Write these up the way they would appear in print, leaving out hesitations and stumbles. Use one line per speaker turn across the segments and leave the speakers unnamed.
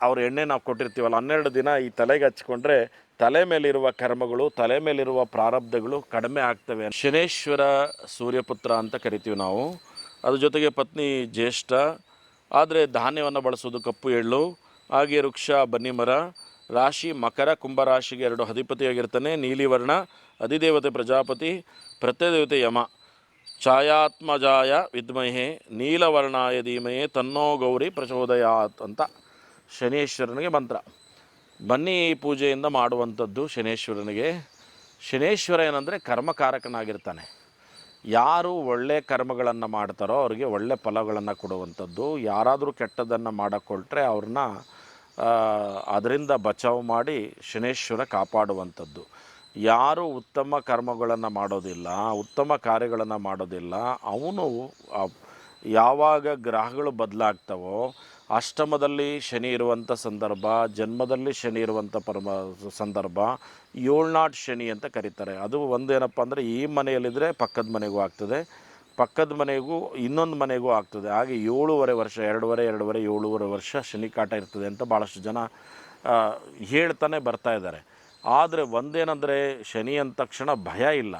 ಅವ್ರ ಎಣ್ಣೆ ನಾವು ಕೊಟ್ಟಿರ್ತೀವಲ್ಲ 12 ದಿನ ಈ ತಲೆಗೆ ಹಚ್ಕೊಂಡ್ರೆ ತಲೆ ಮೇಲಿರುವ ಕರ್ಮಗಳು, ತಲೆ ಮೇಲಿರುವ ಪ್ರಾರಬ್ಧಗಳು ಕಡಿಮೆ ಆಗ್ತವೆ. ಶನೇಶ್ವರ ಸೂರ್ಯಪುತ್ರ ಅಂತ ಕರಿತೀವಿ ನಾವು. ಅದ್ರ ಜೊತೆಗೆ ಪತ್ನಿ ಜ್ಯೇಷ್ಠ. ಆದರೆ ಧಾನ್ಯವನ್ನು ಬಳಸೋದು ಕಪ್ಪು ಎಳ್ಳು, ಹಾಗೆ ವೃಕ್ಷ ಬನ್ನಿ ಮರ. ರಾಶಿ ಮಕರ, ಕುಂಭರಾಶಿಗೆ 2 ಅಧಿಪತಿಯಾಗಿರ್ತಾನೆ. ನೀಲಿವರ್ಣ, ಅಧಿದೇವತೆ ಪ್ರಜಾಪತಿ, ಪ್ರತ್ಯದೇವತೆ ಯಮ. ಛಾಯಾತ್ಮಜಾಯ ವಿದ್ಮಹೆ ನೀಲವರ್ಣಾಯ ಧೀಮಹಿ ತನ್ನೋ ಗೌರಿ ಪ್ರಚೋದಯಾತ್ ಅಂತ ಶನೇಶ್ವರನಿಗೆ ಮಂತ್ರ. ಬನ್ನಿ ಪೂಜೆಯಿಂದ ಮಾಡುವಂಥದ್ದು ಶನೇಶ್ವರನಿಗೆ. ಶನೇಶ್ವರ ಏನಂದರೆ ಕರ್ಮಕಾರಕನಾಗಿರ್ತಾನೆ. ಯಾರು ಒಳ್ಳೆಯ ಕರ್ಮಗಳನ್ನು ಮಾಡ್ತಾರೋ ಅವರಿಗೆ ಒಳ್ಳೆ ಫಲಗಳನ್ನು ಕೊಡುವಂಥದ್ದು. ಯಾರಾದರೂ ಕೆಟ್ಟದ್ದನ್ನು ಮಾಡಕ್ಕೊಳ್ಟ್ರೆ ಅವ್ರನ್ನ ಅದರಿಂದ ಬಚಾವ್ ಮಾಡಿ ಶನೇಶ್ವರ ಕಾಪಾಡುವಂಥದ್ದು. ಯಾರು ಉತ್ತಮ ಕರ್ಮಗಳನ್ನು ಮಾಡೋದಿಲ್ಲ, ಉತ್ತಮ ಕಾರ್ಯಗಳನ್ನು ಮಾಡೋದಿಲ್ಲ, ಅವನು ಯಾವಾಗ ಗ್ರಹಗಳು ಬದಲಾಗ್ತವೋ, ಅಷ್ಟಮದಲ್ಲಿ ಶನಿ ಇರುವಂಥ ಸಂದರ್ಭ, ಜನ್ಮದಲ್ಲಿ ಶನಿ ಇರುವಂಥ ಸಂದರ್ಭ, ಏಳ್ನಾಟ್ ಶನಿ ಅಂತ ಕರೀತಾರೆ. ಅದು ಒಂದೇನಪ್ಪ ಅಂದರೆ ಈ ಮನೆಯಲ್ಲಿದ್ದರೆ ಪಕ್ಕದ ಮನೆಗೂ ಆಗ್ತದೆ, ಪಕ್ಕದ ಮನೆಗೂ ಇನ್ನೊಂದು ಮನೆಗೂ ಆಗ್ತದೆ. ಹಾಗೆ 7.5 ವರ್ಷ, 7.5 ವರ್ಷ ಶನಿ ಕಾಟ ಇರ್ತದೆ ಅಂತ ಭಾಳಷ್ಟು ಜನ ಹೇಳ್ತಾನೆ ಬರ್ತಾ ಇದ್ದಾರೆ. ಆದರೆ ಒಂದೇನೆಂದರೆ ಶನಿ ಅಂದ ತಕ್ಷಣ ಭಯ ಇಲ್ಲ.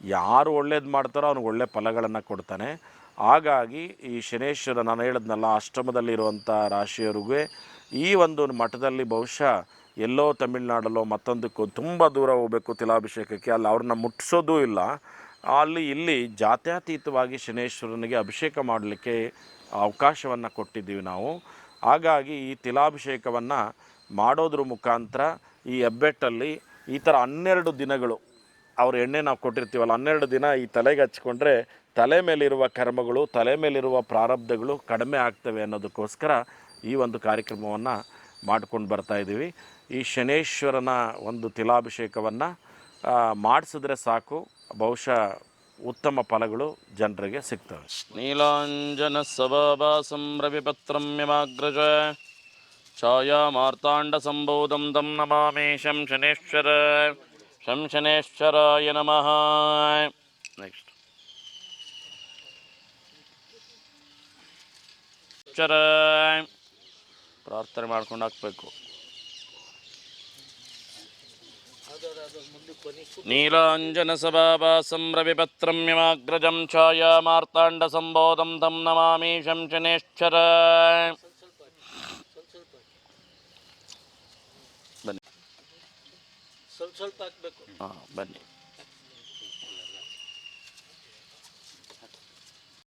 ಯಾರು ಒಳ್ಳೇದು ಮಾಡ್ತಾರೋ ಅವ್ನಿಗೆ ಒಳ್ಳೆ ಫಲಗಳನ್ನು ಕೊಡ್ತಾನೆ. ಹಾಗಾಗಿ ಈ ಶನೇಶ್ವರ, ನಾನು ಹೇಳಿದ್ನಲ್ಲ, ಅಷ್ಟಮದಲ್ಲಿರುವಂಥ ರಾಶಿಯವರಿಗೆ ಈ ಒಂದು ಮಠದಲ್ಲಿ ಬಹುಶಃ ಎಲ್ಲೋ ತಮಿಳ್ನಾಡಲ್ಲೋ ಮತ್ತೊಂದಕ್ಕೂ ತುಂಬ ದೂರ ಹೋಗಬೇಕು ತಿಲಾಭಿಷೇಕಕ್ಕೆ, ಅಲ್ಲಿ ಅವ್ರನ್ನ ಮುಟ್ಟಿಸೋದೂ ಇಲ್ಲ. ಅಲ್ಲಿ ಇಲ್ಲಿ ಜಾತ್ಯತೀತವಾಗಿ ಶನೇಶ್ವರನಿಗೆ ಅಭಿಷೇಕ ಮಾಡಲಿಕ್ಕೆ ಅವಕಾಶವನ್ನು ಕೊಟ್ಟಿದ್ದೀವಿ ನಾವು. ಹಾಗಾಗಿ ಈ ತಿಲಾಭಿಷೇಕವನ್ನು ಮಾಡೋದ್ರ ಮುಖಾಂತರ ಈ ಹೆಬ್ಬೆಟ್ಟಲ್ಲಿ ಈ ಥರ 12 ದಿನಗಳು ಅವ್ರ ಎಣ್ಣೆ ನಾವು ಕೊಟ್ಟಿರ್ತೀವಲ್ಲ 12 ದಿನ ಈ ತಲೆಗೆ ಹಚ್ಕೊಂಡ್ರೆ ತಲೆ ಮೇಲಿರುವ ಕರ್ಮಗಳು, ತಲೆ ಮೇಲಿರುವ ಪ್ರಾರಬ್ಧಗಳು ಕಡಿಮೆ ಆಗ್ತವೆ ಅನ್ನೋದಕ್ಕೋಸ್ಕರ ಈ ಒಂದು ಕಾರ್ಯಕ್ರಮವನ್ನು ಮಾಡ್ಕೊಂಡು ಬರ್ತಾಯಿದ್ದೀವಿ. ಈ ಶನೇಶ್ವರನ ಒಂದು ತಿಲಾಭಿಷೇಕವನ್ನು ಮಾಡಿಸಿದ್ರೆ ಸಾಕು, ಬಹುಶಃ ಉತ್ತಮ ಫಲಗಳು ಜನರಿಗೆ ಸಿಗ್ತವೆ.
ನೀಲಾಂಜನ ಸಭಾಭಾಸಂ ರವಿಪತ್ರಂ ಯಮಾಗ್ರಜ ಛಾಯಾ ಮಾರ್ತಾಂಡ ಸಂಬೋಧಂ ತಂ ನಮಾಮಿ ಶಂ ಶನೇಶ್ವರ. ಶಂ ಶನೇಶ್ವರಾಯ ನಮಃ. ನೆಕ್ಸ್ಟ್ ಪ್ರಾರ್ಥನೆ ಮಾಡ್ಕೊಂಡು ಹಾಕ್ಬೇಕು. ನೀಲಾಂಜನ ಸಭಾಭಾಸಂ ರವಿಪತ್ರಂ ಯಮಾಗ್ರಜಂ ಛಾಯಾ ಮಾರ್ತಾಂಡ ಸಂಬೋಧಂ ತಂ ನಮಾಮಿ ಶಂ ಶನೇಶ್ವರ. ಬನ್ನಿ, ಸ್ವಲ್ಪ ಹಾಕ್ಬೇಕು. ಹಾಂ, ಬನ್ನಿ.